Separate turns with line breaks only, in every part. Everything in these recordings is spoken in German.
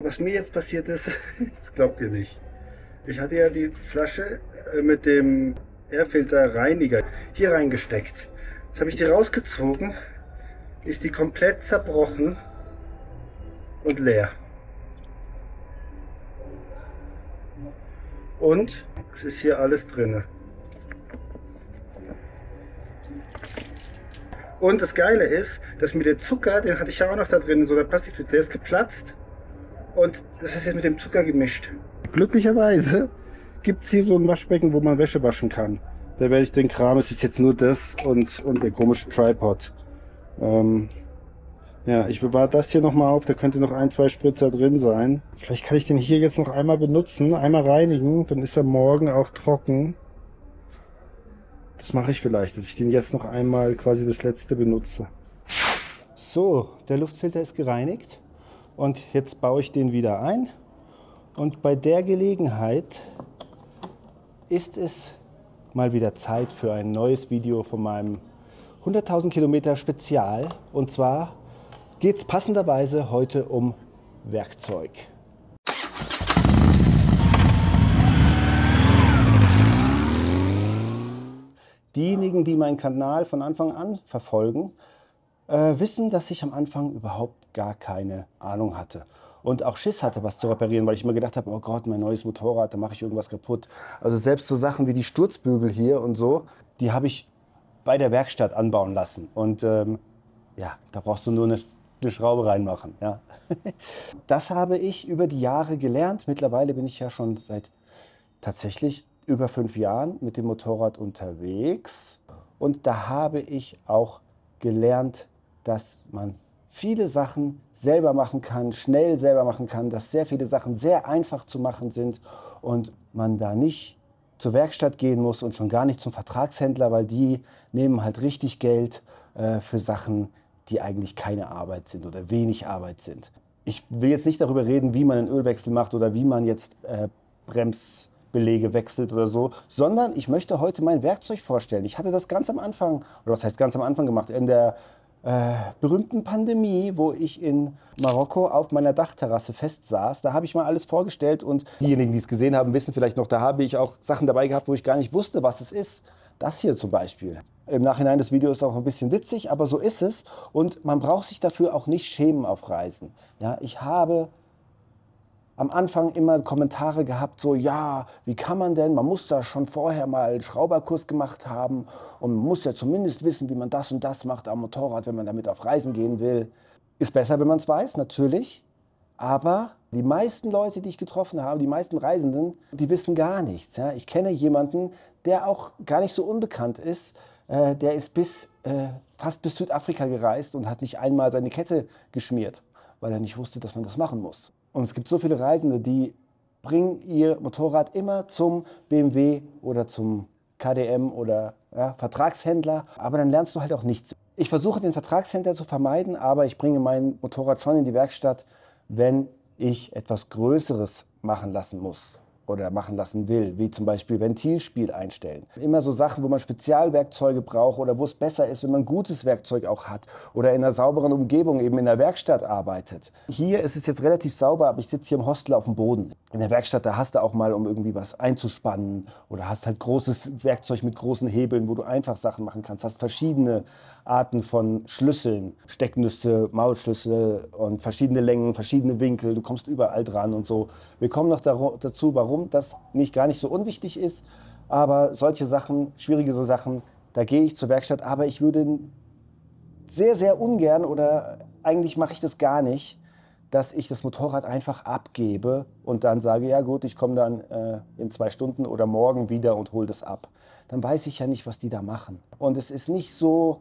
Was mir jetzt passiert ist, das glaubt ihr nicht. Ich hatte ja die Flasche mit dem Airfilter-Reiniger hier reingesteckt. Jetzt habe ich die rausgezogen, ist die komplett zerbrochen und leer. Und es ist hier alles drin. Und das Geile ist, dass mir der Zucker, den hatte ich ja auch noch da drin, in so einer Plastiktüte, der ist geplatzt und das ist jetzt mit dem Zucker gemischt. Glücklicherweise gibt es hier so ein Waschbecken, wo man Wäsche waschen kann. Da werde ich den Kram, es ist jetzt nur das und der komische Tripod. Ja, ich bewahre das hier nochmal auf, da könnte noch ein, zwei Spritzer drin sein. Vielleicht kann ich den hier jetzt noch einmal benutzen, einmal reinigen, dann ist er morgen auch trocken. Das mache ich vielleicht, dass ich den jetzt noch einmal quasi das letzte benutze. So, der Luftfilter ist gereinigt und jetzt baue ich den wieder ein. Und bei der Gelegenheit ist es mal wieder Zeit für ein neues Video von meinem 100.000 Kilometer Spezial. Und zwar geht es passenderweise heute um Werkzeug. Diejenigen, die meinen Kanal von Anfang an verfolgen, wissen, dass ich am Anfang überhaupt gar keine Ahnung hatte. Und auch Schiss hatte, was zu reparieren, weil ich immer gedacht habe, oh Gott, mein neues Motorrad, da mache ich irgendwas kaputt. Also selbst so Sachen wie die Sturzbügel hier und so, die habe ich bei der Werkstatt anbauen lassen. Und ja, da brauchst du nur eine Schraube reinmachen. Ja. Das habe ich über die Jahre gelernt. Mittlerweile bin ich ja schon seit tatsächlich über 5 Jahren mit dem Motorrad unterwegs. Und da habe ich auch gelernt, dass man viele Sachen selber machen kann, schnell selber machen kann, dass sehr viele Sachen sehr einfach zu machen sind und man da nicht zur Werkstatt gehen muss und schon gar nicht zum Vertragshändler, weil die nehmen halt richtig Geld für Sachen, die eigentlich keine Arbeit sind oder wenig Arbeit sind. Ich will jetzt nicht darüber reden, wie man einen Ölwechsel macht oder wie man jetzt Bremsbeläge wechselt oder so, sondern ich möchte heute mein Werkzeug vorstellen. Ich hatte das ganz am Anfang, oder was heißt ganz am Anfang gemacht, in der berühmten Pandemie, wo ich in Marokko auf meiner Dachterrasse festsaß. Da habe ich mal alles vorgestellt und diejenigen, die es gesehen haben, wissen vielleicht noch, da habe ich auch Sachen dabei gehabt, wo ich gar nicht wusste, was es ist. Das hier zum Beispiel. Im Nachhinein, das Video ist auch ein bisschen witzig, aber so ist es und man braucht sich dafür auch nicht schämen auf Reisen. Ja, ich habe am Anfang immer Kommentare gehabt, so ja, wie kann man denn, man muss da schon vorher mal einen Schrauberkurs gemacht haben und man muss ja zumindest wissen, wie man das und das macht am Motorrad, wenn man damit auf Reisen gehen will. Ist besser, wenn man es weiß, natürlich, aber die meisten Leute, die ich getroffen habe, die meisten Reisenden, die wissen gar nichts. Ja? Ich kenne jemanden, der auch gar nicht so unbekannt ist, der ist fast bis Südafrika gereist und hat nicht einmal seine Kette geschmiert, weil er nicht wusste, dass man das machen muss. Und es gibt so viele Reisende, die bringen ihr Motorrad immer zum BMW oder zum KTM oder ja, Vertragshändler, aber dann lernst du halt auch nichts. Ich versuche den Vertragshändler zu vermeiden, aber ich bringe mein Motorrad schon in die Werkstatt, wenn ich etwas Größeres machen lassen muss oder machen lassen will, wie zum Beispiel Ventilspiel einstellen. Immer so Sachen, wo man Spezialwerkzeuge braucht oder wo es besser ist, wenn man gutes Werkzeug auch hat oder in einer sauberen Umgebung eben in der Werkstatt arbeitet. Hier ist es jetzt relativ sauber, aber ich sitze hier im Hostel auf dem Boden. In der Werkstatt, da hast du auch mal, um irgendwie was einzuspannen oder hast halt großes Werkzeug mit großen Hebeln, wo du einfach Sachen machen kannst. Hast verschiedene Arten von Schlüsseln, Stecknüsse, Maulschlüssel und verschiedene Längen, verschiedene Winkel. Du kommst überall dran und so. Wir kommen noch dazu, warum das gar nicht so unwichtig ist. Aber solche Sachen, schwierige so Sachen, da gehe ich zur Werkstatt. Aber ich würde sehr, sehr ungern oder eigentlich mache ich das gar nicht, dass ich das Motorrad einfach abgebe und dann sage, ja gut, ich komme dann in 2 Stunden oder morgen wieder und hole das ab. Dann weiß ich ja nicht, was die da machen. Und es ist nicht so,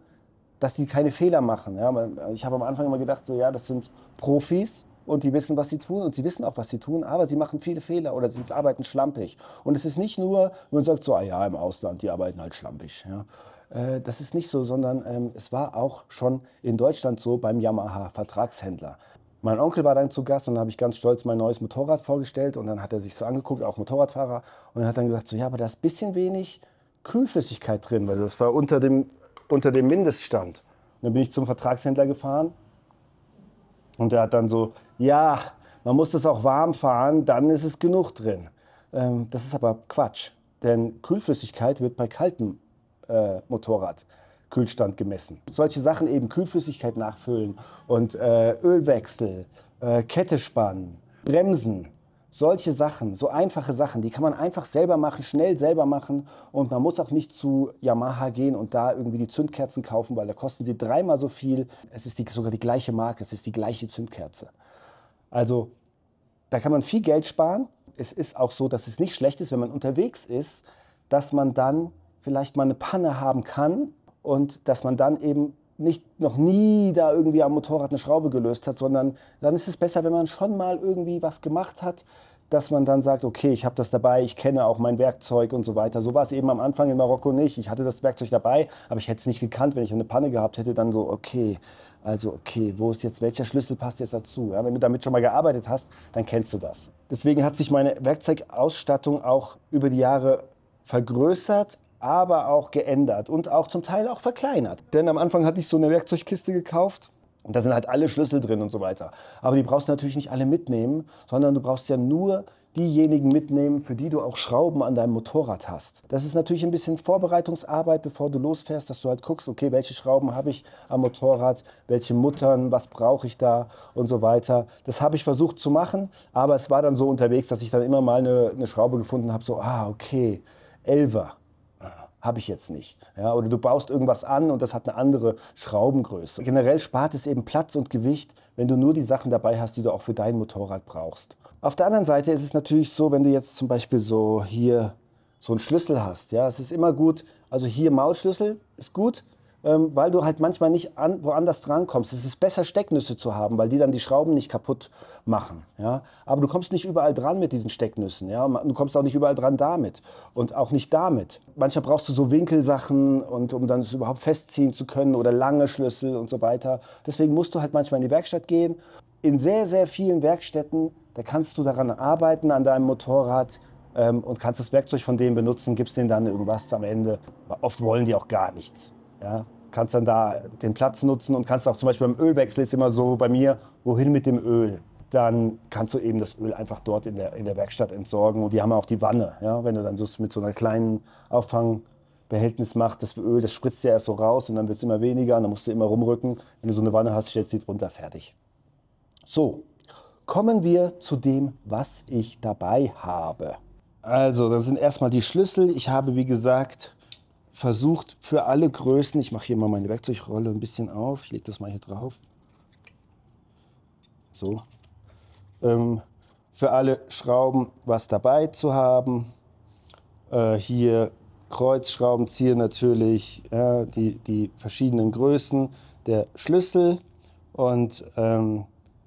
dass die keine Fehler machen. Ja? Ich habe am Anfang immer gedacht, so, ja, das sind Profis und die wissen, was sie tun und sie wissen auch, was sie tun, aber sie machen viele Fehler oder sie arbeiten schlampig. Und es ist nicht nur, wenn man sagt, so, ah ja, im Ausland, die arbeiten halt schlampig. Ja? Das ist nicht so, sondern es war auch schon in Deutschland so beim Yamaha-Vertragshändler. Mein Onkel war dann zu Gast und dann habe ich ganz stolz mein neues Motorrad vorgestellt und dann hat er sich so angeguckt, auch Motorradfahrer, und dann hat dann gesagt, so, ja, aber da ist ein bisschen wenig Kühlflüssigkeit drin, weil das war unter dem Mindeststand. Und dann bin ich zum Vertragshändler gefahren und der hat dann so, ja, Man muss das auch warm fahren, dann ist es genug drin. Das ist aber Quatsch, denn Kühlflüssigkeit wird bei kaltem Motorradkühlstand gemessen. Solche Sachen eben Kühlflüssigkeit nachfüllen und Ölwechsel, Kette spannen, Bremsen, solche Sachen, so einfache Sachen, die kann man einfach selber machen, schnell selber machen und man muss auch nicht zu Yamaha gehen und da irgendwie die Zündkerzen kaufen, weil da kosten sie dreimal so viel. Es ist sogar die gleiche Marke, es ist die gleiche Zündkerze. Also da kann man viel Geld sparen. Es ist auch so, dass es nicht schlecht ist, wenn man unterwegs ist, dass man dann vielleicht mal eine Panne haben kann und dass man dann eben nicht noch nie da irgendwie am Motorrad eine Schraube gelöst hat, sondern dann ist es besser, wenn man schon mal irgendwie was gemacht hat, dass man dann sagt, okay, ich habe das dabei, ich kenne auch mein Werkzeug und so weiter. So war es eben am Anfang in Marokko nicht. Ich hatte das Werkzeug dabei, aber ich hätte es nicht gekannt. Wenn ich eine Panne gehabt hätte, dann so, okay, also okay, wo ist jetzt, welcher Schlüssel passt jetzt dazu? Ja, wenn du damit schon mal gearbeitet hast, dann kennst du das. Deswegen hat sich meine Werkzeugausstattung auch über die Jahre vergrößert, aber auch geändert und auch zum Teil auch verkleinert. Denn am Anfang hatte ich so eine Werkzeugkiste gekauft. Und da sind halt alle Schlüssel drin und so weiter. Aber die brauchst du natürlich nicht alle mitnehmen, sondern du brauchst ja nur diejenigen mitnehmen, für die du auch Schrauben an deinem Motorrad hast. Das ist natürlich ein bisschen Vorbereitungsarbeit, bevor du losfährst, dass du halt guckst, okay, welche Schrauben habe ich am Motorrad, welche Muttern, was brauche ich da und so weiter. Das habe ich versucht zu machen, aber es war dann so unterwegs, dass ich dann immer mal eine Schraube gefunden habe, so, okay, 11er. Habe ich jetzt nicht. Ja, oder du baust irgendwas an und das hat eine andere Schraubengröße. Generell spart es eben Platz und Gewicht, wenn du nur die Sachen dabei hast, die du auch für dein Motorrad brauchst. Auf der anderen Seite ist es natürlich so, wenn du jetzt zum Beispiel so hier so einen Schlüssel hast. Ja, es ist immer gut, also hier Maulschlüssel ist gut, weil du halt manchmal nicht woanders drankommst. Es ist besser, Stecknüsse zu haben, weil die dann die Schrauben nicht kaputt machen. Ja? Aber du kommst nicht überall dran mit diesen Stecknüssen. Ja? Du kommst auch nicht überall dran damit und auch nicht damit. Manchmal brauchst du so Winkelsachen, und, um dann es überhaupt festziehen zu können oder lange Schlüssel und so weiter. Deswegen musst du halt manchmal in die Werkstatt gehen. In sehr, sehr vielen Werkstätten, da kannst du daran arbeiten, an deinem Motorrad, und kannst das Werkzeug von denen benutzen, gibst denen dann irgendwas am Ende. Oft wollen die auch gar nichts. Ja? Kannst dann da den Platz nutzen und kannst auch zum Beispiel beim Ölwechsel, ist immer so bei mir, wohin mit dem Öl? Dann kannst du eben das Öl einfach dort in der Werkstatt entsorgen. Und die haben auch die Wanne. Ja? Wenn du dann das mit so einer kleinen Auffangbehältnis machst, das Öl, das spritzt ja erst so raus und dann wird es immer weniger und dann musst du immer rumrücken. Wenn du so eine Wanne hast, stellst du die drunter, fertig. So, kommen wir zu dem, was ich dabei habe. Also, das sind erstmal die Schlüssel. Ich habe, wie gesagt, versucht für alle Größen, ich mache hier mal meine Werkzeugrolle ein bisschen auf, ich lege das mal hier drauf. So. Für alle Schrauben was dabei zu haben. Hier Kreuzschraubenzieher natürlich, ja, die verschiedenen Größen der Schlüssel. Und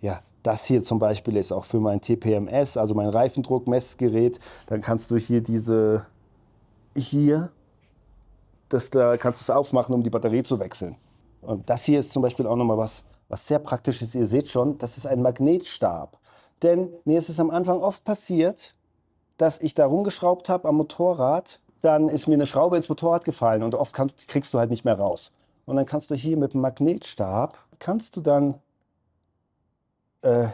ja, das hier zum Beispiel ist auch für mein TPMS, also mein Reifendruckmessgerät. Dann kannst du hier da kannst du es aufmachen, um die Batterie zu wechseln. Und das hier ist zum Beispiel auch nochmal was sehr praktisch ist. Ihr seht schon, das ist ein Magnetstab. Denn mir ist es am Anfang oft passiert, dass ich da rumgeschraubt habe am Motorrad. Dann ist mir eine Schraube ins Motorrad gefallen und oft kriegst du halt nicht mehr raus. Und dann kannst du hier mit dem Magnetstab, kannst du dann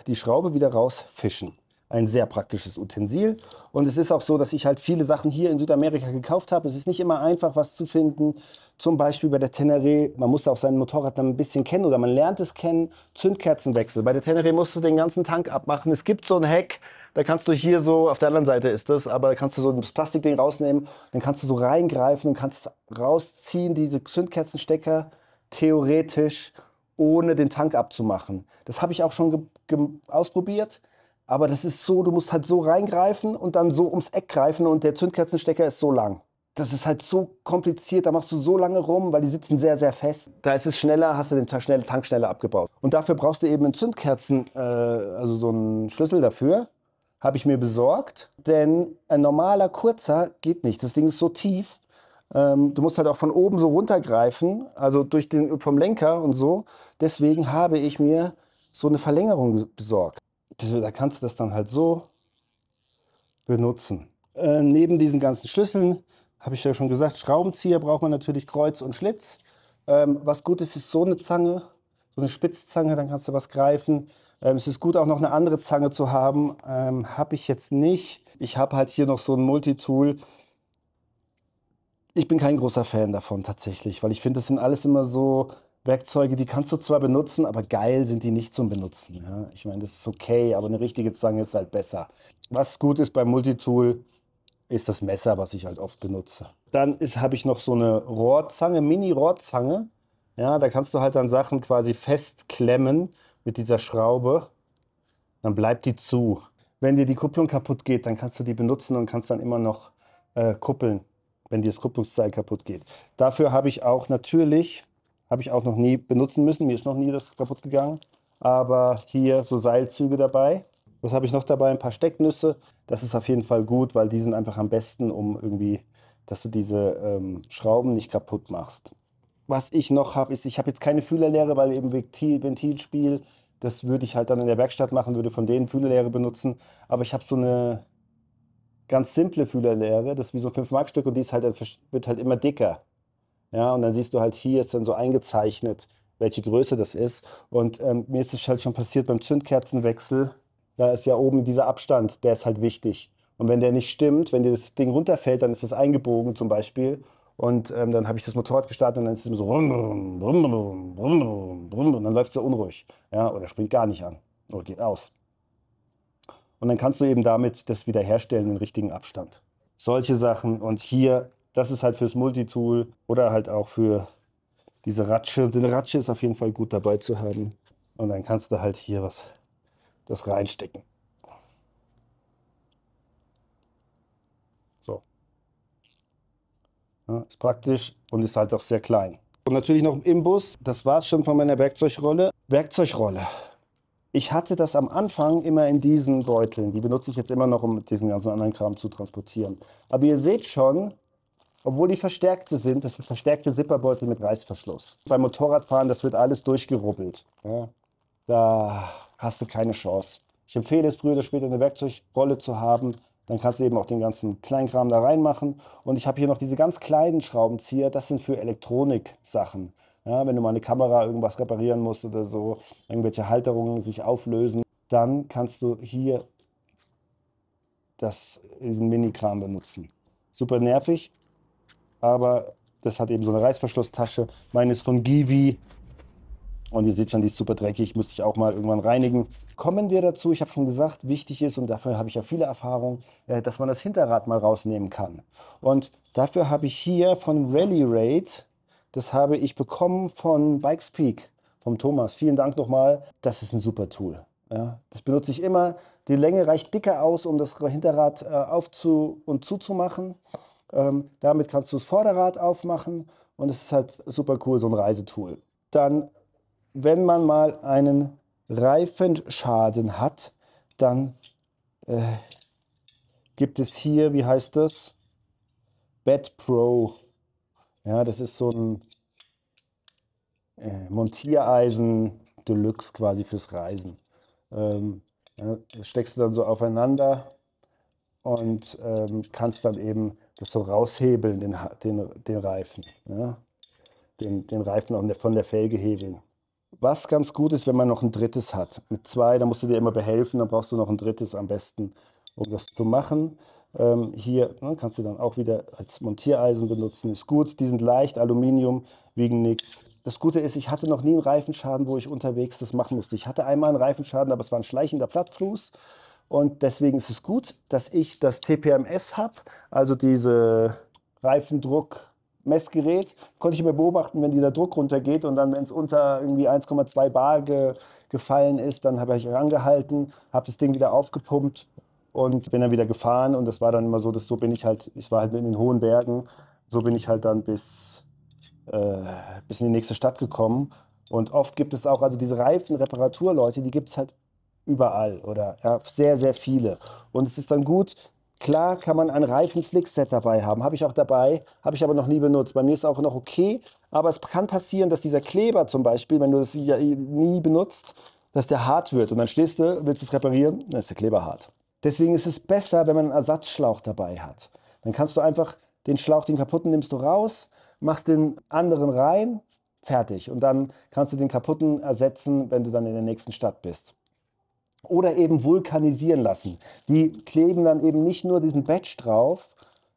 die Schraube wieder rausfischen. Ein sehr praktisches Utensil. Und es ist auch so, dass ich halt viele Sachen hier in Südamerika gekauft habe. Es ist nicht immer einfach, was zu finden. Zum Beispiel bei der Tenere, man muss auch sein Motorrad dann ein bisschen kennen oder man lernt es kennen, Zündkerzenwechsel. Bei der Tenere musst du den ganzen Tank abmachen. Es gibt so ein Heck, da kannst du hier so, auf der anderen Seite ist das, aber da kannst du so das Plastikding rausnehmen, dann kannst du so reingreifen und kannst rausziehen, diese Zündkerzenstecker, theoretisch, ohne den Tank abzumachen. Das habe ich auch schon ausprobiert. Aber das ist so, du musst halt so reingreifen und dann so ums Eck greifen und der Zündkerzenstecker ist so lang. Das ist halt so kompliziert, da machst du so lange rum, weil die sitzen sehr, sehr fest. Da ist es schneller, hast du den Tank schneller abgebaut. Und dafür brauchst du eben einen also so einen Schlüssel dafür, habe ich mir besorgt. Denn ein normaler kurzer geht nicht, das Ding ist so tief. Du musst halt auch von oben so runtergreifen, also vom Lenker und so. Deswegen habe ich mir so eine Verlängerung besorgt. Da kannst du das dann halt so benutzen. Neben diesen ganzen Schlüsseln, habe ich ja schon gesagt, Schraubenzieher braucht man natürlich, Kreuz und Schlitz. Was gut ist, ist so eine Zange, so eine Spitzzange, dann kannst du was greifen. Es ist gut, auch noch eine andere Zange zu haben. Habe ich jetzt nicht. Ich habe halt hier noch so ein Multitool. Ich bin kein großer Fan davon tatsächlich, weil ich finde, das sind alles immer so Werkzeuge, die kannst du zwar benutzen, aber geil sind die nicht zum Benutzen. Ja? Ich meine, das ist okay, aber eine richtige Zange ist halt besser. Was gut ist beim Multitool, ist das Messer, was ich halt oft benutze. Dann habe ich noch so eine Rohrzange, Mini-Rohrzange. Ja, da kannst du halt dann Sachen quasi festklemmen mit dieser Schraube. Dann bleibt die zu. Wenn dir die Kupplung kaputt geht, dann kannst du die benutzen und kannst dann immer noch kuppeln, wenn dir das Kupplungsseil kaputt geht. Dafür habe ich auch natürlich, habe ich auch noch nie benutzen müssen. Mir ist noch nie das kaputt gegangen. Aber hier so Seilzüge dabei. Was habe ich noch dabei? Ein paar Stecknüsse. Das ist auf jeden Fall gut, weil die sind einfach am besten, um irgendwie, dass du diese Schrauben nicht kaputt machst. Was ich noch habe, ist, ich habe jetzt keine Fühlerlehre, weil eben Ventilspiel, das würde ich halt dann in der Werkstatt machen, würde von denen Fühlerlehre benutzen. Aber ich habe so eine ganz simple Fühlerlehre, das ist wie so ein 5-Mark-Stück und die ist halt, wird halt immer dicker. Ja, und dann siehst du halt hier ist dann so eingezeichnet, welche Größe das ist. Und mir ist es halt schon passiert beim Zündkerzenwechsel, da ist ja oben dieser Abstand, der ist halt wichtig. Und wenn der nicht stimmt, wenn dir das Ding runterfällt, dann ist das eingebogen zum Beispiel. Und dann habe ich das Motorrad gestartet und dann ist es immer so rum, rum, rum, rum, rum, rum, und dann läuft es so unruhig. Ja, oder springt gar nicht an oder geht aus. Und dann kannst du eben damit das wiederherstellen, den richtigen Abstand. Solche Sachen. Und hier, das ist halt fürs Multitool oder halt auch für diese Ratsche. Und eine Ratsche ist auf jeden Fall gut dabei zu haben. Und dann kannst du halt hier das reinstecken. So. Ja, ist praktisch und ist halt auch sehr klein. Und natürlich noch im Imbus, das war es schon von meiner Werkzeugrolle. Werkzeugrolle. Ich hatte das am Anfang immer in diesen Beuteln. Die benutze ich jetzt immer noch, um diesen ganzen anderen Kram zu transportieren. Aber ihr seht schon, obwohl die verstärkte sind, das sind verstärkte Zipperbeutel mit Reißverschluss. Beim Motorradfahren, das wird alles durchgerubbelt. Ja, da hast du keine Chance. Ich empfehle es, früher oder später eine Werkzeugrolle zu haben. Dann kannst du eben auch den ganzen Kleinkram da reinmachen. Und ich habe hier noch diese ganz kleinen Schraubenzieher. Das sind für Elektronik-Sachen. Ja, wenn du mal eine Kamera irgendwas reparieren musst oder so, irgendwelche Halterungen sich auflösen, dann kannst du hier diesen Mini-Kram benutzen. Super nervig, aber das hat eben so eine Reißverschlusstasche. Meine ist von Givi und ihr seht schon, die ist super dreckig, müsste ich auch mal irgendwann reinigen. Kommen wir dazu, ich habe schon gesagt, wichtig ist, und dafür habe ich ja viele Erfahrung, dass man das Hinterrad mal rausnehmen kann. Und dafür habe ich hier von Rally Raid, das habe ich bekommen von Bikespeak, vom Thomas. Vielen Dank nochmal, das ist ein super Tool. Ja, das benutze ich immer. Die Länge reicht dicker aus, um das Hinterrad aufzu- und zuzumachen. Damit kannst du das Vorderrad aufmachen und es ist halt super cool, so ein Reisetool. Dann, wenn man mal einen Reifenschaden hat, dann äh, gibt es hier, wie heißt das? Bad Pro. Ja, das ist so ein Montiereisen Deluxe quasi fürs Reisen. Ja, das steckst du dann so aufeinander und kannst dann eben das so raushebeln, den Reifen. Ja? Den Reifen auch von der Felge hebeln. Was ganz gut ist, wenn man noch ein drittes hat. Mit zwei, da musst du dir immer behelfen, dann brauchst du noch ein drittes am besten, um das zu machen. Hier kannst du dann auch wieder als Montiereisen benutzen. Ist gut, die sind leicht, Aluminium, wiegen nichts. Das Gute ist, ich hatte noch nie einen Reifenschaden, wo ich unterwegs das machen musste. Ich hatte einmal einen Reifenschaden, aber es war ein schleichender Plattfuß. Und deswegen ist es gut, dass ich das TPMS habe, also diese Reifendruck-Messgerät. Konnte ich immer beobachten, wenn der Druck runtergeht und dann, wenn es unter irgendwie 1,2 Bar gefallen ist, dann habe ich angehalten, habe das Ding wieder aufgepumpt und bin dann wieder gefahren. Und das war dann immer so, dass so bin ich halt, ich war halt in den hohen Bergen, so bin ich halt dann bis in die nächste Stadt gekommen. Und oft gibt es auch, also diese Reifenreparaturleute, die gibt es halt überall oder ja, sehr, sehr viele. Und es ist dann gut, klar kann man ein Reifen-Flick-Set dabei haben. Habe ich auch dabei, habe ich aber noch nie benutzt. Bei mir ist es auch noch okay, aber es kann passieren, dass dieser Kleber zum Beispiel, wenn du das ja nie benutzt, dass der hart wird. Und dann stehst du, willst es reparieren, dann ist der Kleber hart. Deswegen ist es besser, wenn man einen Ersatzschlauch dabei hat. Dann kannst du einfach den Schlauch, den kaputten nimmst du raus, machst den anderen rein, fertig. Und dann kannst du den kaputten ersetzen, wenn du dann in der nächsten Stadt bist. Oder eben vulkanisieren lassen. Die kleben dann eben nicht nur diesen Batch drauf,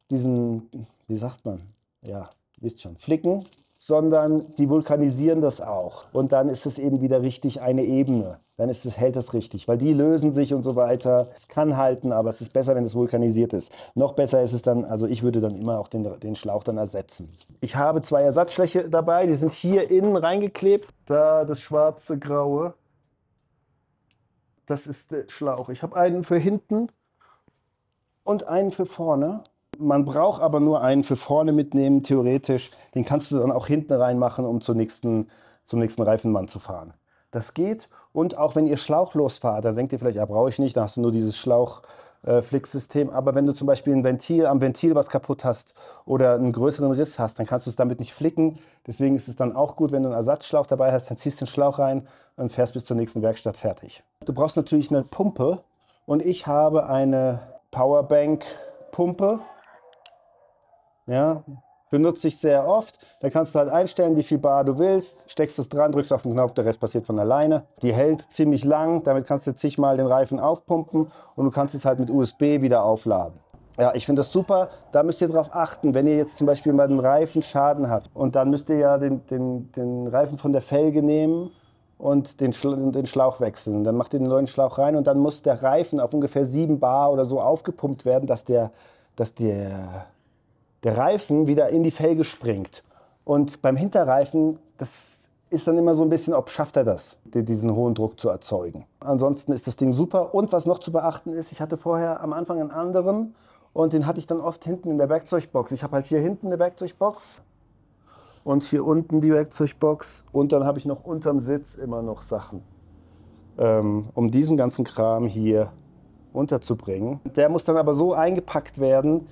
diesen, wie sagt man, ja, wisst schon, Flicken, sondern die vulkanisieren das auch. Und dann ist es eben wieder richtig eine Ebene. Dann hält das richtig, weil die lösen sich und so weiter. Es kann halten, aber es ist besser, wenn es vulkanisiert ist. Noch besser ist es dann, also ich würde dann immer auch den Schlauch dann ersetzen. Ich habe 2 Ersatzschläuche dabei, die sind hier innen reingeklebt. Da das schwarze, graue. Das ist der Schlauch. Ich habe einen für hinten und einen für vorne. Man braucht aber nur einen für vorne mitnehmen, theoretisch. Den kannst du dann auch hinten reinmachen, um zum nächsten Reifenmann zu fahren. Das geht. Und auch wenn ihr schlauchlos fahrt, dann denkt ihr vielleicht, ja, brauche ich nicht, dann hast du nur dieses Schlauchflicksystem. Aber wenn du zum Beispiel am Ventil was kaputt hast oder einen größeren Riss hast, dann kannst du es damit nicht flicken. Deswegen ist es dann auch gut, wenn du einen Ersatzschlauch dabei hast, dann ziehst du den Schlauch rein und fährst bis zur nächsten Werkstatt fertig. Du brauchst natürlich eine Pumpe und ich habe eine Powerbank-Pumpe. Ja, benutze ich sehr oft. Da kannst du halt einstellen, wie viel Bar du willst, steckst es dran, drückst auf den Knopf, der Rest passiert von alleine. Die hält ziemlich lang, damit kannst du zigmal den Reifen aufpumpen und du kannst es halt mit USB wieder aufladen. Ja, ich finde das super. Da müsst ihr darauf achten, wenn ihr jetzt zum Beispiel bei dem Reifen Schaden habt und dann müsst ihr ja den Reifen von der Felge nehmen und den Schlauch wechseln. Dann macht ihr den neuen Schlauch rein und dann muss der Reifen auf ungefähr 7 Bar oder so aufgepumpt werden, dass der Reifen wieder in die Felge springt. Und beim Hinterreifen, das ist dann immer so ein bisschen, ob schafft er das, diesen hohen Druck zu erzeugen. Ansonsten ist das Ding super. Und was noch zu beachten ist, ich hatte vorher am Anfang einen anderen und den hatte ich dann oft hinten in der Werkzeugbox. Ich habe halt hier hinten eine Werkzeugbox und hier unten die Werkzeugbox und dann habe ich noch unterm Sitz immer noch Sachen, um diesen ganzen Kram hier unterzubringen. Der muss dann aber so eingepackt werden,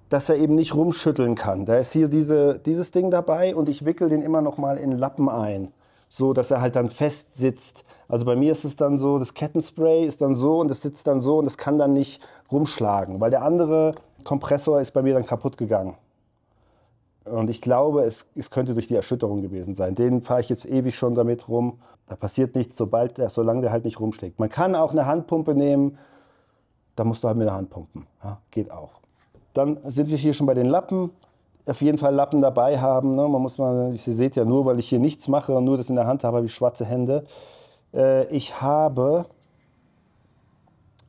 dass er eben nicht rumschütteln kann. Da ist hier dieses Ding dabei und ich wickel den immer noch mal in Lappen ein, so dass er halt dann fest sitzt. Also bei mir ist es dann so, das Kettenspray ist dann so und das sitzt dann so und das kann dann nicht rumschlagen, weil der andere Kompressor ist bei mir dann kaputt gegangen. Und ich glaube, es könnte durch die Erschütterung gewesen sein. Den fahre ich jetzt ewig schon damit rum. Da passiert nichts, solange der halt nicht rumschlägt. Man kann auch eine Handpumpe nehmen, da musst du halt mit der Hand pumpen. Ja, geht auch. Dann sind wir hier schon bei den Lappen. Auf jeden Fall Lappen dabei haben. Ne? Man muss mal, ihr seht ja, nur weil ich hier nichts mache und nur das in der Hand habe, habe ich schwarze Hände. Ich habe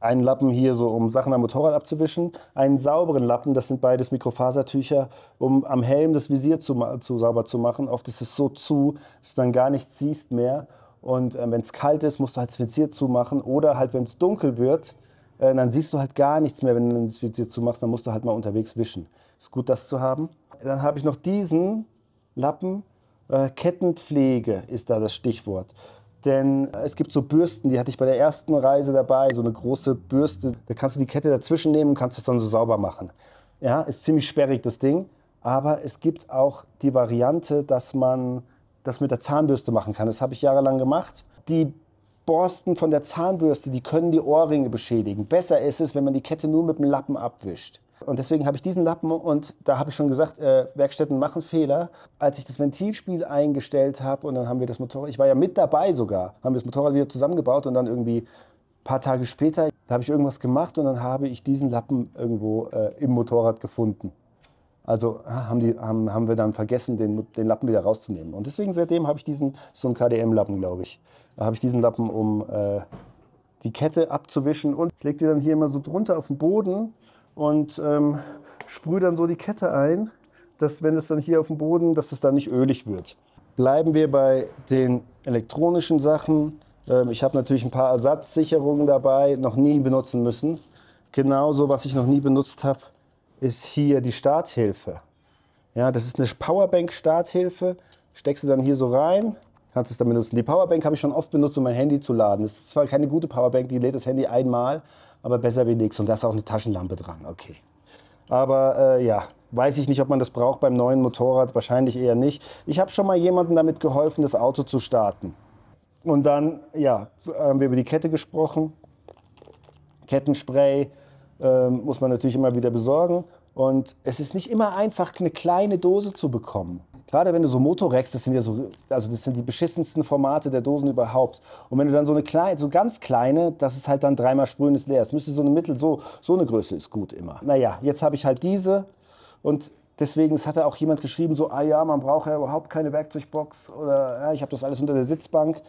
einen Lappen hier, so um Sachen am Motorrad abzuwischen. Einen sauberen Lappen, das sind beides Mikrofasertücher, um am Helm das Visier zu sauber zu machen. Oft ist es so zu, dass du dann gar nichts siehst mehr. Und wenn es kalt ist, musst du halt das Visier zumachen. Oder halt, wenn es dunkel wird, dann siehst du halt gar nichts mehr, wenn du das Visier zumachst. Dann musst du halt mal unterwegs wischen. Ist gut, das zu haben. Dann habe ich noch diesen Lappen. Kettenpflege ist da das Stichwort. Denn es gibt so Bürsten, die hatte ich bei der ersten Reise dabei, so eine große Bürste. Da kannst du die Kette dazwischen nehmen und kannst das dann so sauber machen. Ja, ist ziemlich sperrig, das Ding. Aber es gibt auch die Variante, dass man das mit der Zahnbürste machen kann. Das habe ich jahrelang gemacht. Die Borsten von der Zahnbürste, die können die Ohrringe beschädigen. Besser ist es, wenn man die Kette nur mit dem Lappen abwischt. Und deswegen habe ich diesen Lappen und da habe ich schon gesagt, Werkstätten machen Fehler. Als ich das Ventilspiel eingestellt habe und dann haben wir das Motorrad, ich war ja mit dabei sogar, haben wir das Motorrad wieder zusammengebaut und dann irgendwie ein paar Tage später, da habe ich irgendwas gemacht und dann habe ich diesen Lappen irgendwo im Motorrad gefunden. Also haben wir dann vergessen, den Lappen wieder rauszunehmen. Und deswegen seitdem habe ich so einen KDM-Lappen, glaube ich. Da habe ich diesen Lappen, um die Kette abzuwischen und ich lege die dann hier immer so drunter auf den Boden und sprühe dann so die Kette ein, dass wenn es dann hier auf dem Boden, dass es dann nicht ölig wird. Bleiben wir bei den elektronischen Sachen. Ich habe natürlich ein paar Ersatzsicherungen dabei, noch nie benutzen müssen. Genauso, was ich noch nie benutzt habe, ist hier die Starthilfe. Ja, das ist eine Powerbank-Starthilfe. Steckst du dann hier so rein, kannst es dann benutzen. Die Powerbank habe ich schon oft benutzt, um mein Handy zu laden. Das ist zwar keine gute Powerbank, die lädt das Handy einmal, aber besser wie nichts. Und da ist auch eine Taschenlampe dran. Okay. Aber ja, weiß ich nicht, ob man das braucht beim neuen Motorrad. Wahrscheinlich eher nicht. Ich habe schon mal jemandem damit geholfen, das Auto zu starten. Und dann, ja, haben wir über die Kette gesprochen. Kettenspray muss man natürlich immer wieder besorgen. Und es ist nicht immer einfach, eine kleine Dose zu bekommen. Gerade wenn du so Motorex, das sind ja so, also das sind die beschissensten Formate der Dosen überhaupt. Und wenn du dann so eine kleine, so ganz kleine, das ist halt dann dreimal sprühen ist leer. Es müsste so eine Mittel, so eine Größe ist gut immer. Naja, jetzt habe ich halt diese und deswegen, es hatte auch jemand geschrieben, so, ah ja, man braucht ja überhaupt keine Werkzeugbox oder ja, ich habe das alles unter der Sitzbank.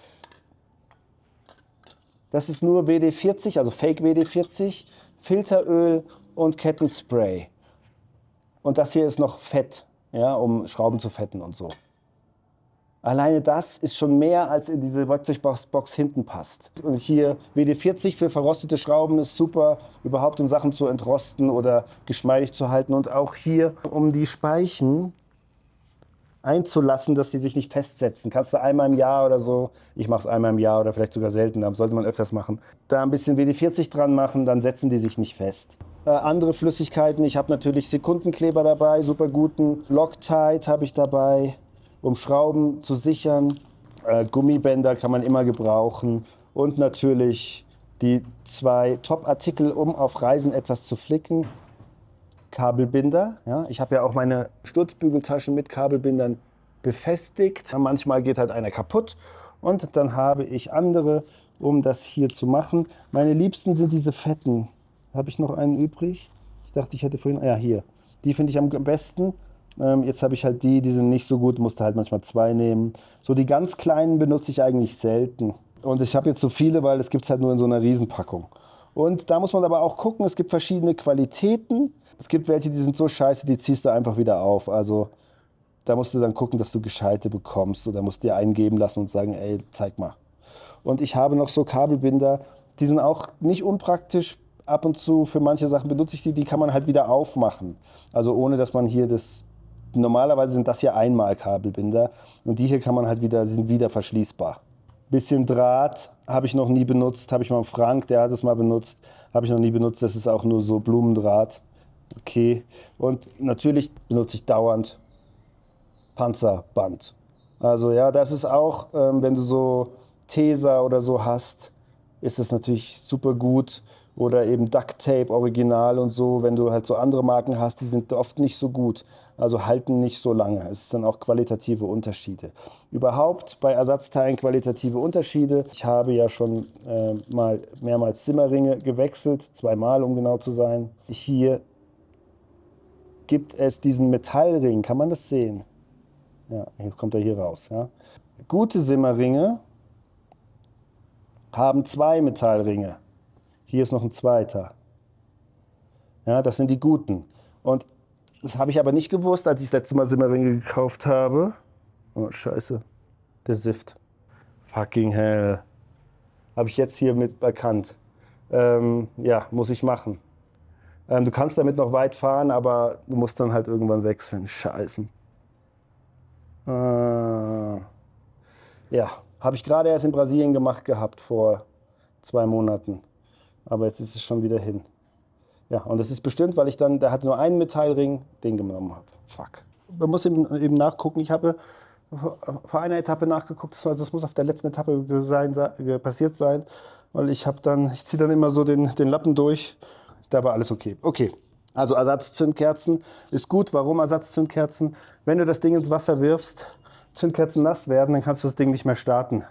Das ist nur WD-40, also Fake WD-40, Filteröl und Kettenspray. Und das hier ist noch Fett, ja, um Schrauben zu fetten und so. Alleine das ist schon mehr, als in diese Werkzeugbox hinten passt. Und hier WD-40 für verrostete Schrauben ist super, überhaupt um Sachen zu entrosten oder geschmeidig zu halten. Und auch hier, um die Speichen einzulassen, dass die sich nicht festsetzen. Kannst du einmal im Jahr oder so, ich mache es einmal im Jahr oder vielleicht sogar seltener, sollte man öfters machen, da ein bisschen WD-40 dran machen, dann setzen die sich nicht fest. Andere Flüssigkeiten, ich habe natürlich Sekundenkleber dabei, super guten. Loctite habe ich dabei, um Schrauben zu sichern. Gummibänder kann man immer gebrauchen. Und natürlich die 2 Top-Artikel, um auf Reisen etwas zu flicken. Kabelbinder. Ja, ich habe ja auch meine Sturzbügeltaschen mit Kabelbindern befestigt. Manchmal geht halt einer kaputt und dann habe ich andere, um das hier zu machen. Meine liebsten sind diese fetten. Habe ich noch einen übrig? Ich dachte, ich hätte vorhin, ja hier. Die finde ich am besten. Jetzt habe ich halt die sind nicht so gut, musste halt manchmal 2 nehmen. So die ganz kleinen benutze ich eigentlich selten. Und ich habe jetzt so viele, weil es gibt es halt nur in so einer Riesenpackung. Und da muss man aber auch gucken, es gibt verschiedene Qualitäten. Es gibt welche, die sind so scheiße, die ziehst du einfach wieder auf. Also da musst du dann gucken, dass du gescheite bekommst. Oder musst dir eingeben lassen und sagen, ey, zeig mal. Und ich habe noch so Kabelbinder, die sind auch nicht unpraktisch. Ab und zu für manche Sachen benutze ich die kann man halt wieder aufmachen. Also ohne, dass man hier das... Normalerweise sind das hier einmal Kabelbinder und die hier kann man halt wieder, sind wieder verschließbar. Bisschen Draht habe ich noch nie benutzt, habe ich mal Frank, der hat es mal benutzt, habe ich noch nie benutzt, das ist auch nur so Blumendraht. Okay, und natürlich benutze ich dauernd Panzerband. Also ja, das ist auch, wenn du so Tesa oder so hast, ist das natürlich super gut. Oder eben Duct Tape Original und so, wenn du halt so andere Marken hast, die sind oft nicht so gut, also halten nicht so lange. Es sind dann auch qualitative Unterschiede. Überhaupt bei Ersatzteilen qualitative Unterschiede. Ich habe ja schon mal mehrmals Zimmerringe gewechselt, 2-mal um genau zu sein. Hier gibt es diesen Metallring, kann man das sehen? Ja, jetzt kommt er hier raus. Ja. Gute Zimmerringe haben 2 Metallringe. Hier ist noch ein zweiter. Ja, das sind die guten. Und das habe ich aber nicht gewusst, als ich das letzte Mal Zimmerringe gekauft habe. Oh, scheiße. Der Sift. Fucking hell. Habe ich jetzt hier mit erkannt. Ja, muss ich machen. Du kannst damit noch weit fahren, aber du musst dann halt irgendwann wechseln. Scheiße. Ja, habe ich gerade erst in Brasilien gemacht gehabt, vor 2 Monaten. Aber jetzt ist es schon wieder hin. Ja, und das ist bestimmt, weil ich dann, der hatte nur einen Metallring, den genommen habe. Fuck. Man muss eben nachgucken. Ich habe vor einer Etappe nachgeguckt, also es muss auf der letzten Etappe passiert sein. Weil ich ziehe dann immer so den Lappen durch. Da war alles okay. Okay, also Ersatzzündkerzen ist gut. Warum Ersatzzündkerzen? Wenn du das Ding ins Wasser wirfst, Zündkerzen nass werden, dann kannst du das Ding nicht mehr starten.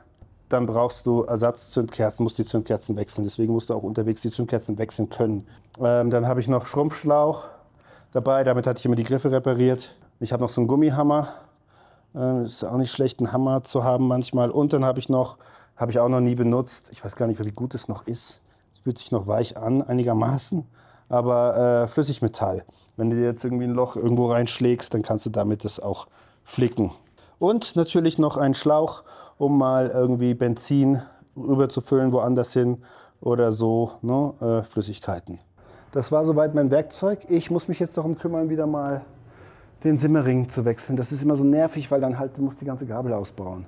Dann brauchst du Ersatzzündkerzen, musst die Zündkerzen wechseln. Deswegen musst du auch unterwegs die Zündkerzen wechseln können. Dann habe ich noch Schrumpfschlauch dabei, damit hatte ich immer die Griffe repariert. Ich habe noch so einen Gummihammer. Ist auch nicht schlecht, einen Hammer zu haben manchmal. Und dann habe ich auch noch nie benutzt. Ich weiß gar nicht, wie gut es noch ist. Es fühlt sich noch weich an, einigermaßen. Aber Flüssigmetall. Wenn du dir jetzt irgendwie ein Loch irgendwo reinschlägst, dann kannst du damit das auch flicken. Und natürlich noch einen Schlauch, um mal irgendwie Benzin rüberzufüllen, woanders hin oder so, ne? Flüssigkeiten. Das war soweit mein Werkzeug. Ich muss mich jetzt darum kümmern, wieder mal den Zimmerring zu wechseln. Das ist immer so nervig, weil dann halt, du musst die ganze Gabel ausbauen.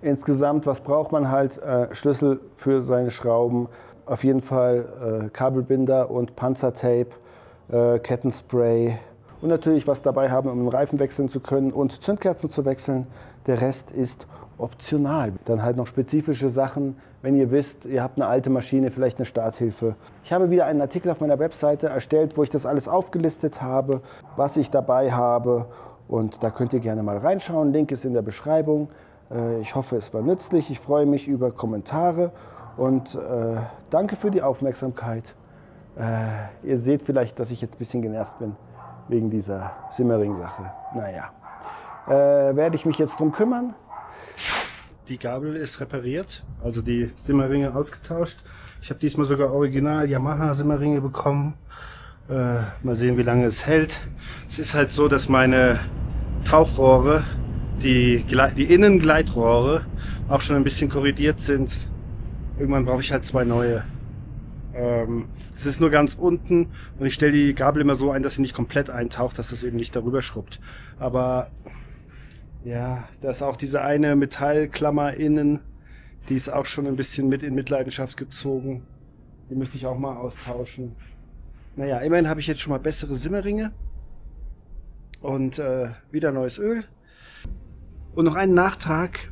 Insgesamt, was braucht man halt? Schlüssel für seine Schrauben, auf jeden Fall Kabelbinder und Panzertape, Kettenspray und natürlich was dabei haben, um den Reifen wechseln zu können und Zündkerzen zu wechseln. Der Rest ist optional. Dann halt noch spezifische Sachen, wenn ihr wisst, ihr habt eine alte Maschine, vielleicht eine Starthilfe. Ich habe wieder einen Artikel auf meiner Webseite erstellt, wo ich das alles aufgelistet habe, was ich dabei habe Und da könnt ihr gerne mal reinschauen. Link ist in der Beschreibung. Ich hoffe, es war nützlich. Ich freue mich über Kommentare und danke für die Aufmerksamkeit. Ihr seht vielleicht, dass ich jetzt ein bisschen genervt bin wegen dieser Simmering-Sache. Naja, werde ich mich jetzt drum kümmern. Die Gabel ist repariert, also die Simmeringe ausgetauscht. Ich habe diesmal sogar original Yamaha Simmeringe bekommen. Mal sehen, wie lange es hält. Es ist halt so, dass meine Tauchrohre, die Innengleitrohre, auch schon ein bisschen korrodiert sind. Irgendwann brauche ich halt 2 neue. Es ist nur ganz unten und ich stelle die Gabel immer so ein, dass sie nicht komplett eintaucht, dass das eben nicht darüber schrubbt. Aber ja, da ist auch diese eine Metallklammer innen, die ist auch schon ein bisschen mit in Mitleidenschaft gezogen. Die müsste ich auch mal austauschen. Naja, immerhin habe ich jetzt schon mal bessere Simmeringe und wieder neues Öl. Und noch ein Nachtrag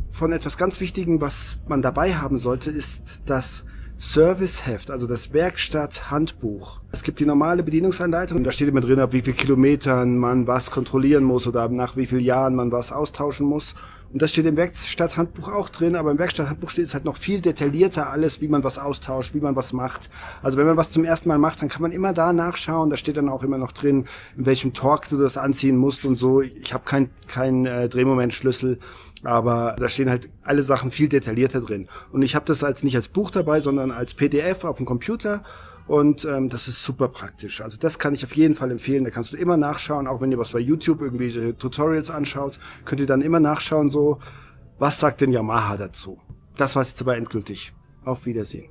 von etwas ganz Wichtigem, was man dabei haben sollte, ist das Serviceheft, also das Werkstatthandbuch. Es gibt die normale Bedienungsanleitung und da steht immer drin, ab wie viel Kilometern man was kontrollieren muss oder nach wie vielen Jahren man was austauschen muss. Und das steht im Werkstatthandbuch auch drin, aber im Werkstatthandbuch steht es halt noch viel detaillierter alles, wie man was austauscht, wie man was macht. Also wenn man was zum ersten Mal macht, dann kann man immer da nachschauen. Da steht dann auch immer noch drin, in welchem Torque du das anziehen musst und so. Ich habe kein Drehmomentschlüssel, aber da stehen halt alle Sachen viel detaillierter drin. Und ich habe das nicht als Buch dabei, sondern als PDF auf dem Computer. Und das ist super praktisch. Also das kann ich auf jeden Fall empfehlen. Da kannst du immer nachschauen, auch wenn ihr was bei YouTube irgendwie Tutorials anschaut, könnt ihr dann immer nachschauen, so, was sagt denn Yamaha dazu? Das war's jetzt aber endgültig. Auf Wiedersehen.